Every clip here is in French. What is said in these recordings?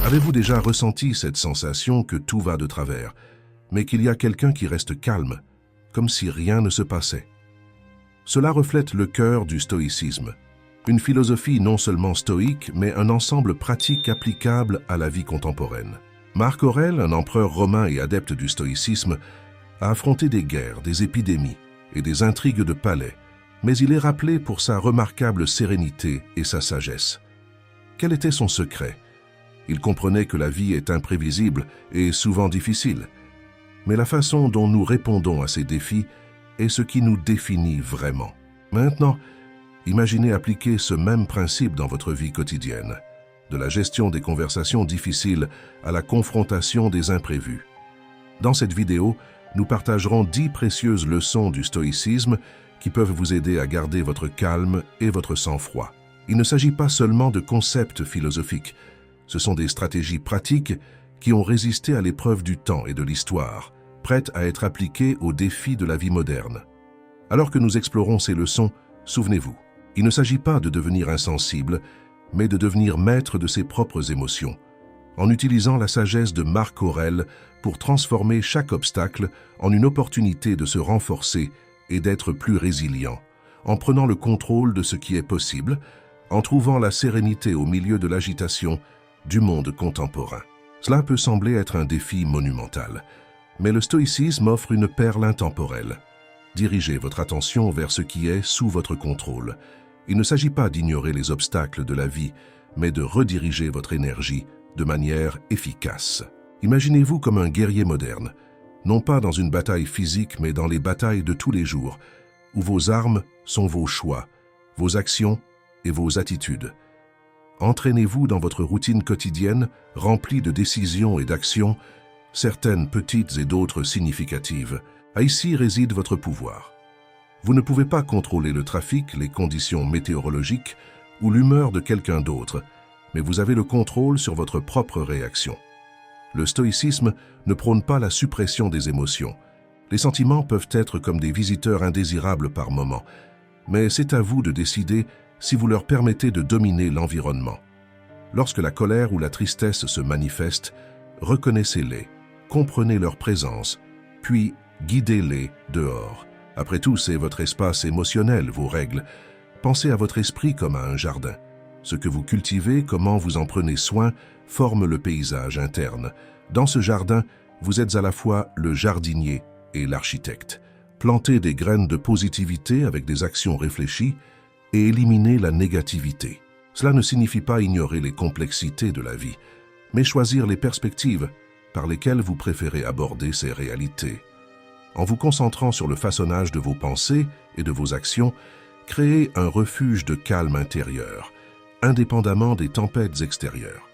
Avez-vous déjà ressenti cette sensation que tout va de travers, mais qu'il y a quelqu'un qui reste calme, comme si rien ne se passait? Cela reflète le cœur du stoïcisme, une philosophie non seulement stoïque, mais un ensemble pratique applicable à la vie contemporaine. Marc Aurèle, un empereur romain et adepte du stoïcisme, a affronté des guerres, des épidémies et des intrigues de palais, mais il est rappelé pour sa remarquable sérénité et sa sagesse. Quel était son secret? Il comprenait que la vie est imprévisible et souvent difficile, mais la façon dont nous répondons à ces défis est ce qui nous définit vraiment. Maintenant, imaginez appliquer ce même principe dans votre vie quotidienne, de la gestion des conversations difficiles à la confrontation des imprévus. Dans cette vidéo, nous partagerons 10 précieuses leçons du stoïcisme qui peuvent vous aider à garder votre calme et votre sang-froid. Il ne s'agit pas seulement de concepts philosophiques, ce sont des stratégies pratiques qui ont résisté à l'épreuve du temps et de l'histoire, prêtes à être appliquées aux défis de la vie moderne. Alors que nous explorons ces leçons, souvenez-vous, il ne s'agit pas de devenir insensible, mais de devenir maître de ses propres émotions, en utilisant la sagesse de Marc Aurèle pour transformer chaque obstacle en une opportunité de se renforcer et d'être plus résilient, en prenant le contrôle de ce qui est possible, en trouvant la sérénité au milieu de l'agitation du monde contemporain. Cela peut sembler être un défi monumental, mais le stoïcisme offre une perle intemporelle. Dirigez votre attention vers ce qui est sous votre contrôle. Il ne s'agit pas d'ignorer les obstacles de la vie, mais de rediriger votre énergie de manière efficace. Imaginez-vous comme un guerrier moderne, non pas dans une bataille physique, mais dans les batailles de tous les jours, où vos armes sont vos choix, vos actions et vos attitudes. Entraînez-vous dans votre routine quotidienne, remplie de décisions et d'actions, certaines petites et d'autres significatives. Ici réside votre pouvoir. Vous ne pouvez pas contrôler le trafic, les conditions météorologiques ou l'humeur de quelqu'un d'autre, mais vous avez le contrôle sur votre propre réaction. Le stoïcisme ne prône pas la suppression des émotions. Les sentiments peuvent être comme des visiteurs indésirables par moments, mais c'est à vous de décider si vous leur permettez de dominer l'environnement. Lorsque la colère ou la tristesse se manifestent, reconnaissez-les, comprenez leur présence, puis guidez-les dehors. Après tout, c'est votre espace émotionnel, vos règles. Pensez à votre esprit comme à un jardin. Ce que vous cultivez, comment vous en prenez soin, forme le paysage interne. Dans ce jardin, vous êtes à la fois le jardinier et l'architecte. Plantez des graines de positivité avec des actions réfléchies et éliminez la négativité. Cela ne signifie pas ignorer les complexités de la vie, mais choisir les perspectives par lesquelles vous préférez aborder ces réalités. En vous concentrant sur le façonnage de vos pensées et de vos actions, créez un refuge de calme intérieur, indépendamment des tempêtes extérieures.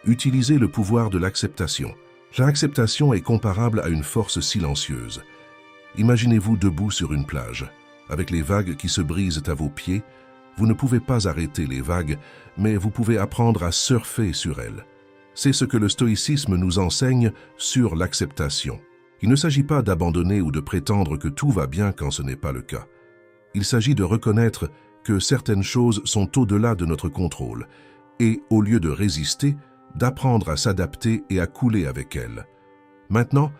Utilisez le pouvoir de l'acceptation. L'acceptation est comparable à une force silencieuse. Imaginez-vous debout sur une plage, avec les vagues qui se brisent à vos pieds. Vous ne pouvez pas arrêter les vagues, mais vous pouvez apprendre à surfer sur elles. C'est ce que le stoïcisme nous enseigne sur l'acceptation. Il ne s'agit pas d'abandonner ou de prétendre que tout va bien quand ce n'est pas le cas. Il s'agit de reconnaître que certaines choses sont au-delà de notre contrôle et, au lieu de résister, d'apprendre à s'adapter et à couler avec elles. Maintenant,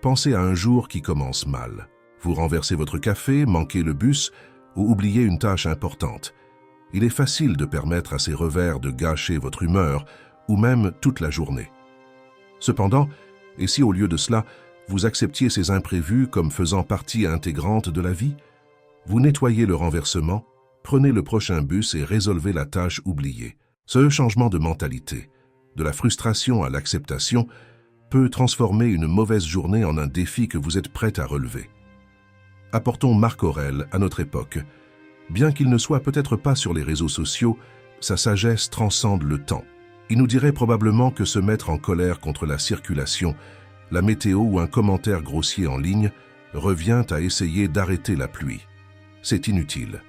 pensez à un jour qui commence mal. Vous renversez votre café, manquez le bus ou oubliez une tâche importante. Il est facile de permettre à ces revers de gâcher votre humeur ou même toute la journée. Cependant, et si au lieu de cela, vous acceptiez ces imprévus comme faisant partie intégrante de la vie? Vous nettoyez le renversement, prenez le prochain bus et résolvez la tâche oubliée. Ce changement de mentalité, de la frustration à l'acceptation, peut transformer une mauvaise journée en un défi que vous êtes prêt à relever. Apportons Marc Aurèle à notre époque. Bien qu'il ne soit peut-être pas sur les réseaux sociaux, sa sagesse transcende le temps. Il nous dirait probablement que se mettre en colère contre la circulation, la météo ou un commentaire grossier en ligne revient à essayer d'arrêter la pluie. C'est inutile.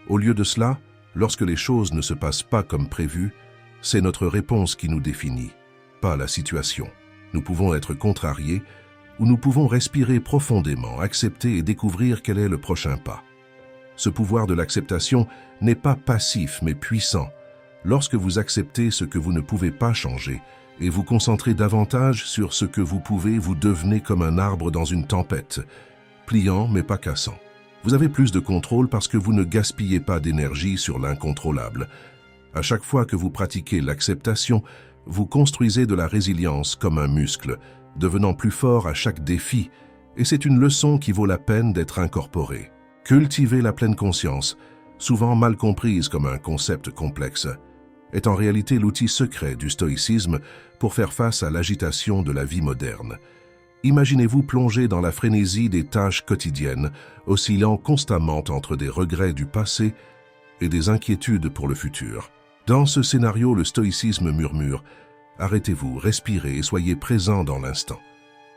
Au lieu de cela, lorsque les choses ne se passent pas comme prévu, c'est notre réponse qui nous définit, pas la situation. Nous pouvons être contrariés ou nous pouvons respirer profondément, accepter et découvrir quel est le prochain pas. Ce pouvoir de l'acceptation n'est pas passif mais puissant. Lorsque vous acceptez ce que vous ne pouvez pas changer, et vous concentrez davantage sur ce que vous pouvez, vous devenez comme un arbre dans une tempête, pliant mais pas cassant. Vous avez plus de contrôle parce que vous ne gaspillez pas d'énergie sur l'incontrôlable. À chaque fois que vous pratiquez l'acceptation, vous construisez de la résilience comme un muscle, devenant plus fort à chaque défi, et c'est une leçon qui vaut la peine d'être incorporée. Cultiver la pleine conscience, souvent mal comprise comme un concept complexe, est en réalité l'outil secret du stoïcisme pour faire face à l'agitation de la vie moderne. Imaginez-vous plongé dans la frénésie des tâches quotidiennes, oscillant constamment entre des regrets du passé et des inquiétudes pour le futur. Dans ce scénario, le stoïcisme murmure « Arrêtez-vous, respirez et soyez présent dans l'instant ».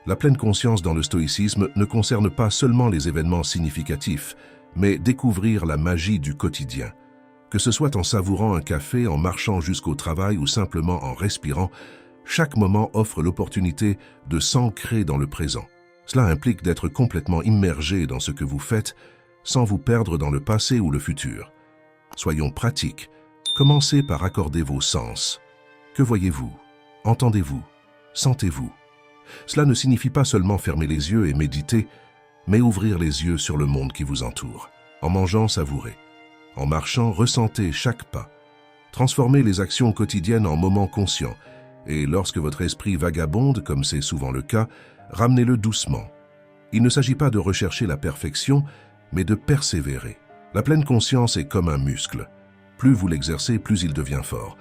La pleine conscience dans le stoïcisme ne concerne pas seulement les événements significatifs, mais découvrir la magie du quotidien. Que ce soit en savourant un café, en marchant jusqu'au travail ou simplement en respirant, chaque moment offre l'opportunité de s'ancrer dans le présent. Cela implique d'être complètement immergé dans ce que vous faites, sans vous perdre dans le passé ou le futur. Soyons pratiques. Commencez par accorder vos sens. Que voyez-vous? Entendez-vous? Sentez-vous? Cela ne signifie pas seulement fermer les yeux et méditer, mais ouvrir les yeux sur le monde qui vous entoure. En mangeant, savourez. En marchant, ressentez chaque pas. Transformez les actions quotidiennes en moments conscients, et lorsque votre esprit vagabonde, comme c'est souvent le cas, ramenez-le doucement. Il ne s'agit pas de rechercher la perfection, mais de persévérer. La pleine conscience est comme un muscle. Plus vous l'exercez, plus il devient fort.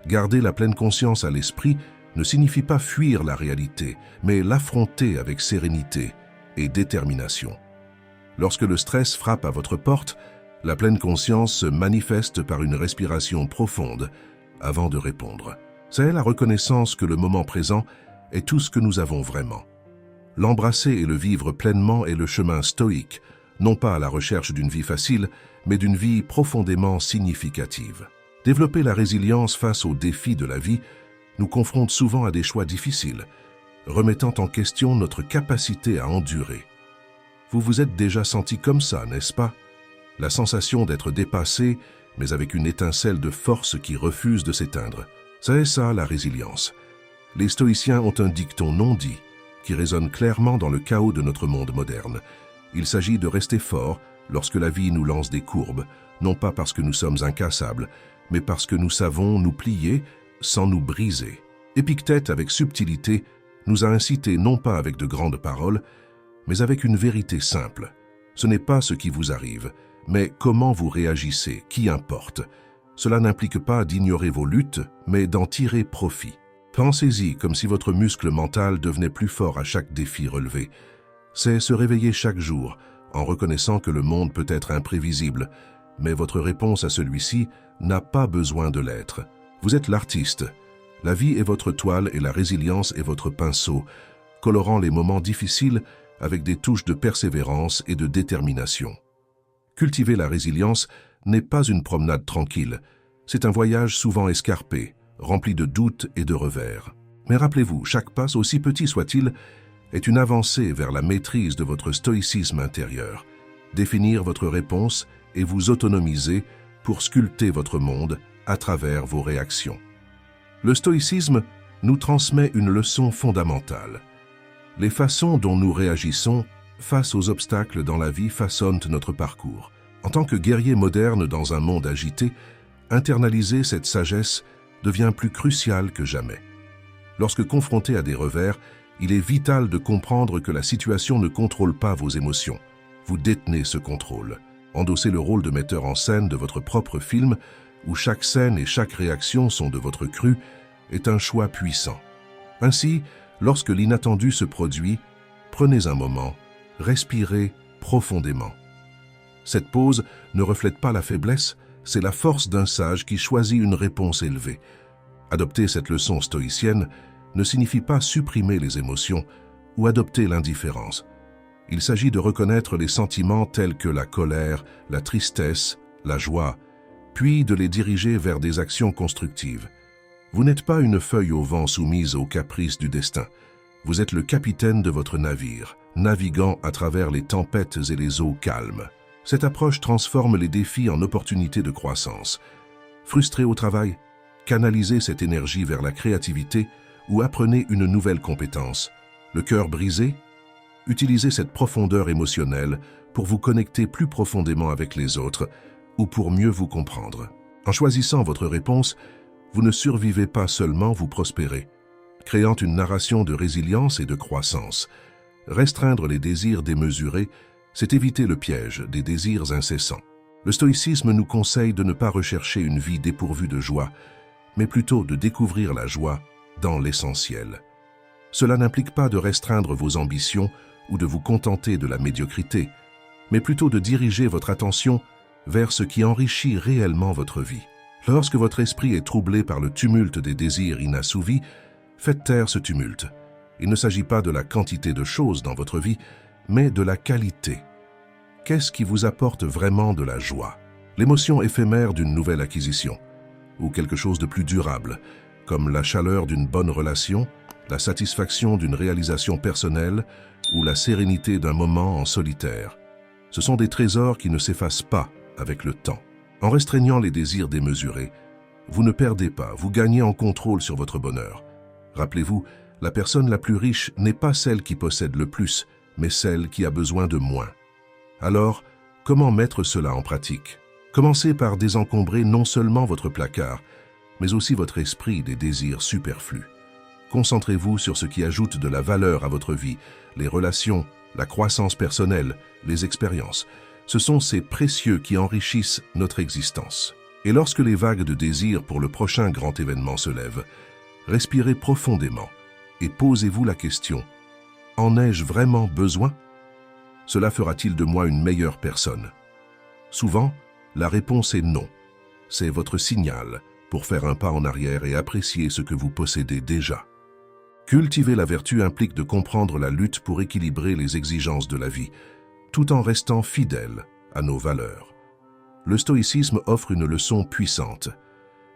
Garder la pleine conscience à l'esprit ne signifie pas fuir la réalité, mais l'affronter avec sérénité et détermination. Lorsque le stress frappe à votre porte, la pleine conscience se manifeste par une respiration profonde avant de répondre. C'est la reconnaissance que le moment présent est tout ce que nous avons vraiment. L'embrasser et le vivre pleinement est le chemin stoïque, non pas à la recherche d'une vie facile, mais d'une vie profondément significative. Développer la résilience face aux défis de la vie nous confronte souvent à des choix difficiles, remettant en question notre capacité à endurer. Vous vous êtes déjà senti comme ça, n'est-ce pas? La sensation d'être dépassé, mais avec une étincelle de force qui refuse de s'éteindre. C'est ça la résilience. Les stoïciens ont un dicton non dit, qui résonne clairement dans le chaos de notre monde moderne. Il s'agit de rester fort lorsque la vie nous lance des courbes, non pas parce que nous sommes incassables, mais parce que nous savons nous plier sans nous briser. Épictète, avec subtilité, nous a incités non pas avec de grandes paroles, mais avec une vérité simple. Ce n'est pas ce qui vous arrive, mais comment vous réagissez, qui importe. Cela n'implique pas d'ignorer vos luttes, mais d'en tirer profit. Pensez-y comme si votre muscle mental devenait plus fort à chaque défi relevé. C'est se réveiller chaque jour, en reconnaissant que le monde peut être imprévisible, mais votre réponse à celui-ci n'a pas besoin de l'être. Vous êtes l'artiste. La vie est votre toile et la résilience est votre pinceau, colorant les moments difficiles avec des touches de persévérance et de détermination. Cultiver la résilience n'est pas une promenade tranquille, c'est un voyage souvent escarpé, rempli de doutes et de revers. Mais rappelez-vous, chaque pas, aussi petit soit-il, est une avancée vers la maîtrise de votre stoïcisme intérieur. Définir votre réponse et vous autonomiser pour sculpter votre monde à travers vos réactions. Le stoïcisme nous transmet une leçon fondamentale. Les façons dont nous réagissons face aux obstacles dans la vie façonnent notre parcours. En tant que guerrier moderne dans un monde agité, internaliser cette sagesse devient plus crucial que jamais. Lorsque confronté à des revers, il est vital de comprendre que la situation ne contrôle pas vos émotions. Vous détenez ce contrôle. Endossez le rôle de metteur en scène de votre propre film, où chaque scène et chaque réaction sont de votre cru, est un choix puissant. Ainsi, lorsque l'inattendu se produit, prenez un moment, respirez profondément. Cette pause ne reflète pas la faiblesse, c'est la force d'un sage qui choisit une réponse élevée. Adopter cette leçon stoïcienne ne signifie pas supprimer les émotions ou adopter l'indifférence. Il s'agit de reconnaître les sentiments tels que la colère, la tristesse, la joie, puis de les diriger vers des actions constructives. Vous n'êtes pas une feuille au vent soumise aux caprices du destin. Vous êtes le capitaine de votre navire, naviguant à travers les tempêtes et les eaux calmes. Cette approche transforme les défis en opportunités de croissance. Frustré au travail, canalisez cette énergie vers la créativité, ou apprenez une nouvelle compétence. Le cœur brisé? Utilisez cette profondeur émotionnelle pour vous connecter plus profondément avec les autres ou pour mieux vous comprendre. En choisissant votre réponse, vous ne survivez pas seulement, vous prospérez, créant une narration de résilience et de croissance. Restreindre les désirs démesurés, c'est éviter le piège des désirs incessants. Le stoïcisme nous conseille de ne pas rechercher une vie dépourvue de joie, mais plutôt de découvrir la joie dans l'essentiel. Cela n'implique pas de restreindre vos ambitions ou de vous contenter de la médiocrité, mais plutôt de diriger votre attention vers ce qui enrichit réellement votre vie. Lorsque votre esprit est troublé par le tumulte des désirs inassouvis, faites taire ce tumulte. Il ne s'agit pas de la quantité de choses dans votre vie, mais de la qualité. Qu'est-ce qui vous apporte vraiment de la joie? L'émotion éphémère d'une nouvelle acquisition, ou quelque chose de plus durable, comme la chaleur d'une bonne relation, la satisfaction d'une réalisation personnelle ou la sérénité d'un moment en solitaire. Ce sont des trésors qui ne s'effacent pas avec le temps. En restreignant les désirs démesurés, vous ne perdez pas, vous gagnez en contrôle sur votre bonheur. Rappelez-vous, la personne la plus riche n'est pas celle qui possède le plus, mais celle qui a besoin de moins. Alors, comment mettre cela en pratique? Commencez par désencombrer non seulement votre placard, mais aussi votre esprit des désirs superflus. Concentrez-vous sur ce qui ajoute de la valeur à votre vie, les relations, la croissance personnelle, les expériences. Ce sont ces précieux qui enrichissent notre existence. Et lorsque les vagues de désir pour le prochain grand événement se lèvent, respirez profondément et posez-vous la question: en ai-je vraiment besoin? Cela fera-t-il de moi une meilleure personne? Souvent, la réponse est non. C'est votre signal pour faire un pas en arrière et apprécier ce que vous possédez déjà. Cultiver la vertu implique de comprendre la lutte pour équilibrer les exigences de la vie, tout en restant fidèle à nos valeurs. Le stoïcisme offre une leçon puissante.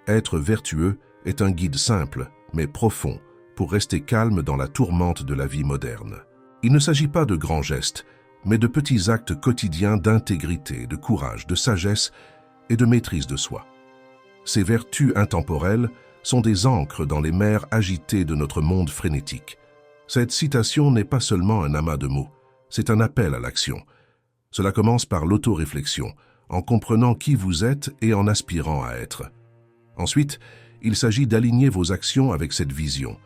Être vertueux est un guide simple, mais profond, pour rester calme dans la tourmente de la vie moderne. Il ne s'agit pas de grands gestes, mais de petits actes quotidiens d'intégrité, de courage, de sagesse et de maîtrise de soi. Ces vertus intemporelles sont des ancres dans les mers agitées de notre monde frénétique. Cette citation n'est pas seulement un amas de mots, c'est un appel à l'action. Cela commence par l'autoréflexion, en comprenant qui vous êtes et en aspirant à être. Ensuite, il s'agit d'aligner vos actions avec cette vision.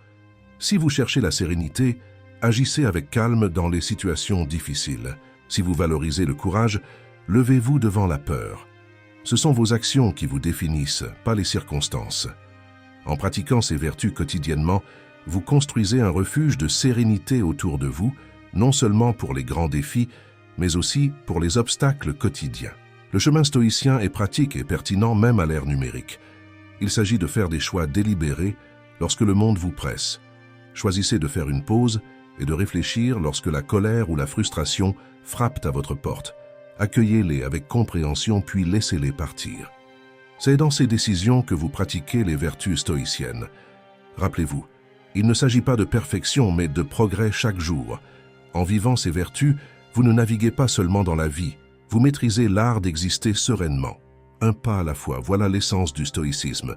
Si vous cherchez la sérénité, agissez avec calme dans les situations difficiles. Si vous valorisez le courage, levez-vous devant la peur. Ce sont vos actions qui vous définissent, pas les circonstances. En pratiquant ces vertus quotidiennement, vous construisez un refuge de sérénité autour de vous, non seulement pour les grands défis, mais aussi pour les obstacles quotidiens. Le chemin stoïcien est pratique et pertinent même à l'ère numérique. Il s'agit de faire des choix délibérés lorsque le monde vous presse. Choisissez de faire une pause et de réfléchir lorsque la colère ou la frustration frappent à votre porte. Accueillez-les avec compréhension puis laissez-les partir. C'est dans ces décisions que vous pratiquez les vertus stoïciennes. Rappelez-vous, il ne s'agit pas de perfection mais de progrès chaque jour. En vivant ces vertus, vous ne naviguez pas seulement dans la vie, vous maîtrisez l'art d'exister sereinement. Un pas à la fois, voilà l'essence du stoïcisme.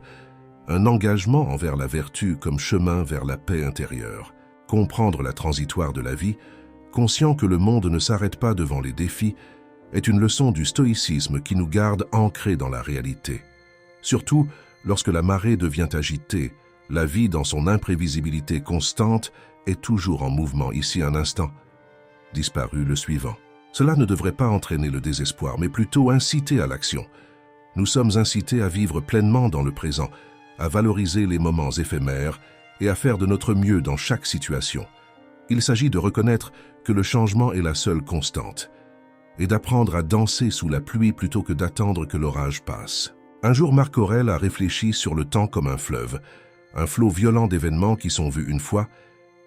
Un engagement envers la vertu comme chemin vers la paix intérieure. Comprendre la transitoire de la vie, conscient que le monde ne s'arrête pas devant les défis, est une leçon du stoïcisme qui nous garde ancrés dans la réalité. Surtout lorsque la marée devient agitée, la vie dans son imprévisibilité constante est toujours en mouvement. Ici un instant, disparu le suivant. Cela ne devrait pas entraîner le désespoir, mais plutôt inciter à l'action. Nous sommes incités à vivre pleinement dans le présent, à valoriser les moments éphémères et à faire de notre mieux dans chaque situation. Il s'agit de reconnaître que le changement est la seule constante et d'apprendre à danser sous la pluie plutôt que d'attendre que l'orage passe. Un jour, Marc Aurèle a réfléchi sur le temps comme un fleuve, un flot violent d'événements qui sont vus une fois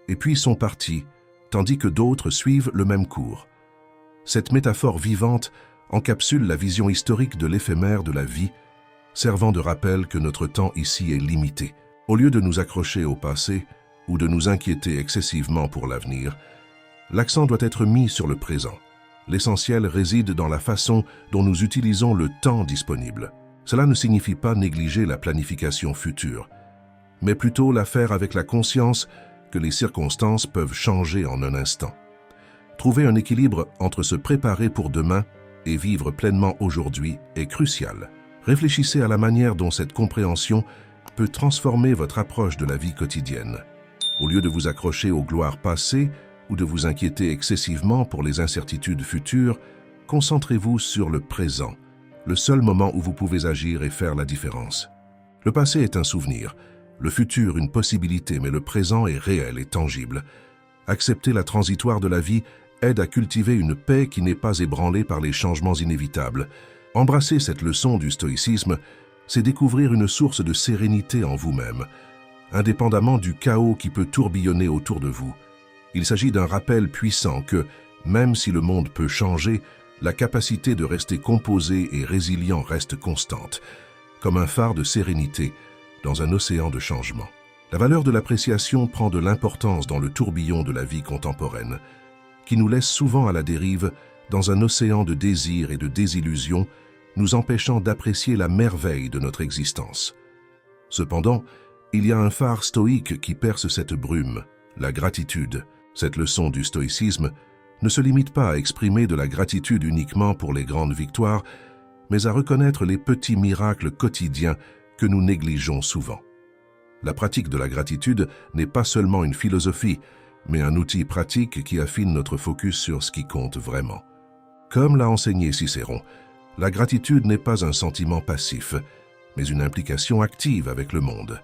et puis sont partis, tandis que d'autres suivent le même cours. Cette métaphore vivante encapsule la vision historique de l'éphémère de la vie, servant de rappel que notre temps ici est limité. Au lieu de nous accrocher au passé ou de nous inquiéter excessivement pour l'avenir, l'accent doit être mis sur le présent. L'essentiel réside dans la façon dont nous utilisons le temps disponible. Cela ne signifie pas négliger la planification future, mais plutôt la faire avec la conscience que les circonstances peuvent changer en un instant. Trouver un équilibre entre se préparer pour demain et vivre pleinement aujourd'hui est crucial. Réfléchissez à la manière dont cette compréhension peut transformer votre approche de la vie quotidienne. Au lieu de vous accrocher aux gloires passées ou de vous inquiéter excessivement pour les incertitudes futures, concentrez-vous sur le présent, le seul moment où vous pouvez agir et faire la différence. Le passé est un souvenir, le futur une possibilité, mais le présent est réel et tangible. Accepter la transitoire de la vie aide à cultiver une paix qui n'est pas ébranlée par les changements inévitables. Embrasser cette leçon du stoïcisme, c'est découvrir une source de sérénité en vous-même, indépendamment du chaos qui peut tourbillonner autour de vous. Il s'agit d'un rappel puissant que, même si le monde peut changer, la capacité de rester composé et résilient reste constante, comme un phare de sérénité dans un océan de changement. La valeur de l'appréciation prend de l'importance dans le tourbillon de la vie contemporaine, qui nous laisse souvent à la dérive dans un océan de désirs et de désillusions, nous empêchant d'apprécier la merveille de notre existence. Cependant, il y a un phare stoïque qui perce cette brume, la gratitude. Cette leçon du stoïcisme ne se limite pas à exprimer de la gratitude uniquement pour les grandes victoires, mais à reconnaître les petits miracles quotidiens que nous négligeons souvent. La pratique de la gratitude n'est pas seulement une philosophie, mais un outil pratique qui affine notre focus sur ce qui compte vraiment. Comme l'a enseigné Cicéron, la gratitude n'est pas un sentiment passif, mais une implication active avec le monde.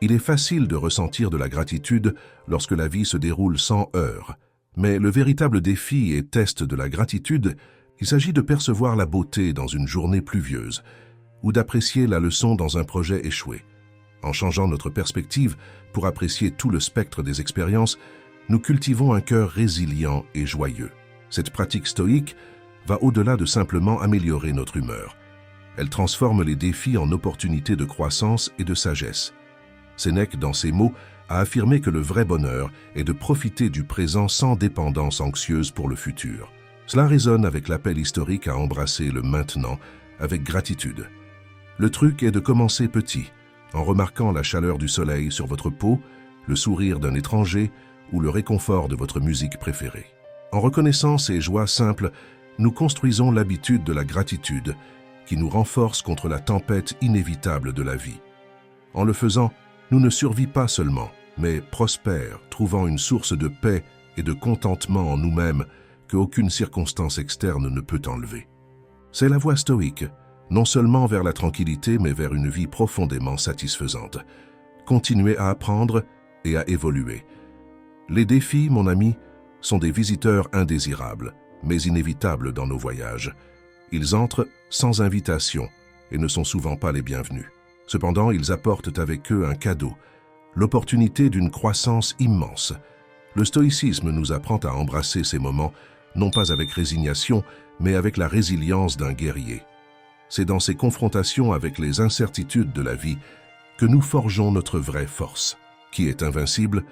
Il est facile de ressentir de la gratitude lorsque la vie se déroule sans heurts, mais le véritable défi et test de la gratitude, il s'agit de percevoir la beauté dans une journée pluvieuse ou d'apprécier la leçon dans un projet échoué. En changeant notre perspective pour apprécier tout le spectre des expériences, nous cultivons un cœur résilient et joyeux. Cette pratique stoïque va au-delà de simplement améliorer notre humeur. Elle transforme les défis en opportunités de croissance et de sagesse. Sénèque, dans ses mots, a affirmé que le vrai bonheur est de profiter du présent sans dépendance anxieuse pour le futur. Cela résonne avec l'appel historique à embrasser le maintenant avec gratitude. Le truc est de commencer petit, en remarquant la chaleur du soleil sur votre peau, le sourire d'un étranger ou le réconfort de votre musique préférée. En reconnaissant ces joies simples, nous construisons l'habitude de la gratitude qui nous renforce contre la tempête inévitable de la vie. En le faisant, nous ne survivons pas seulement, mais prospèrent, trouvant une source de paix et de contentement en nous-mêmes qu'aucune circonstance externe ne peut enlever. C'est la voie stoïque, non seulement vers la tranquillité, mais vers une vie profondément satisfaisante. Continuez à apprendre et à évoluer. Les défis, mon ami, sont des visiteurs indésirables, mais inévitables dans nos voyages. Ils entrent sans invitation et ne sont souvent pas les bienvenus. Cependant, ils apportent avec eux un cadeau, l'opportunité d'une croissance immense. Le stoïcisme nous apprend à embrasser ces moments, non pas avec résignation, mais avec la résilience d'un guerrier. C'est dans ces confrontations avec les incertitudes de la vie que nous forgeons notre vraie force. Qui est invincible?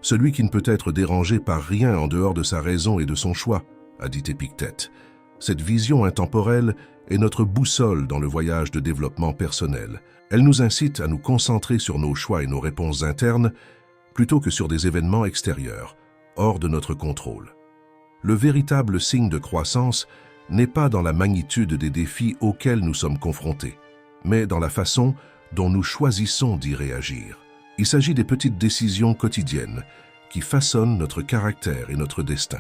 Celui qui ne peut être dérangé par rien en dehors de sa raison et de son choix, a dit Épictète. Cette vision intemporelle est notre boussole dans le voyage de développement personnel. Elle nous incite à nous concentrer sur nos choix et nos réponses internes plutôt que sur des événements extérieurs, hors de notre contrôle. Le véritable signe de croissance n'est pas dans la magnitude des défis auxquels nous sommes confrontés, mais dans la façon dont nous choisissons d'y réagir. Il s'agit des petites décisions quotidiennes qui façonnent notre caractère et notre destin.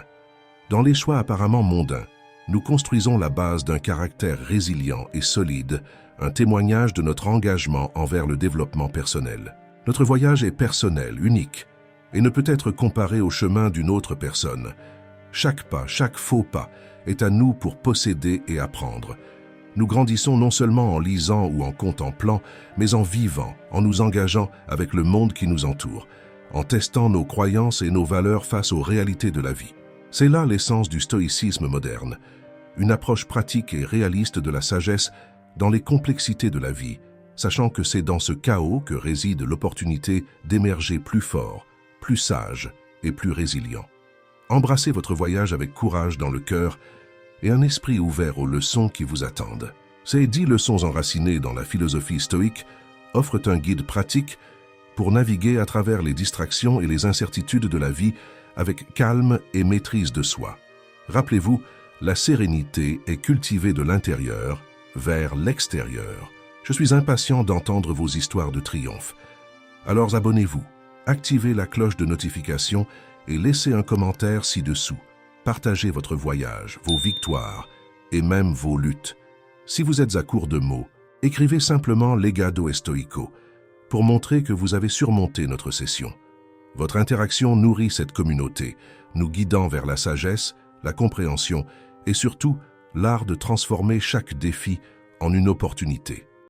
Dans les choix apparemment mondains, nous construisons la base d'un caractère résilient et solide, un témoignage de notre engagement envers le développement personnel. Notre voyage est personnel, unique, et ne peut être comparé au chemin d'une autre personne. Chaque pas, chaque faux pas est à nous pour posséder et apprendre. Nous grandissons non seulement en lisant ou en contemplant, mais en vivant, en nous engageant avec le monde qui nous entoure, en testant nos croyances et nos valeurs face aux réalités de la vie. C'est là l'essence du stoïcisme moderne, une approche pratique et réaliste de la sagesse dans les complexités de la vie, sachant que c'est dans ce chaos que réside l'opportunité d'émerger plus fort, plus sage et plus résilient. Embrassez votre voyage avec courage dans le cœur et un esprit ouvert aux leçons qui vous attendent. Ces 10 leçons enracinées dans la philosophie stoïque offrent un guide pratique pour naviguer à travers les distractions et les incertitudes de la vie avec calme et maîtrise de soi. Rappelez-vous, la sérénité est cultivée de l'intérieur vers l'extérieur. Je suis impatient d'entendre vos histoires de triomphe. Alors abonnez-vous, activez la cloche de notification et laissez un commentaire ci-dessous. Partagez votre voyage, vos victoires et même vos luttes. Si vous êtes à court de mots, écrivez simplement Legado Estoico pour montrer que vous avez surmonté notre session. Votre interaction nourrit cette communauté, nous guidant vers la sagesse, la compréhension et surtout l'art de transformer chaque défi en une opportunité.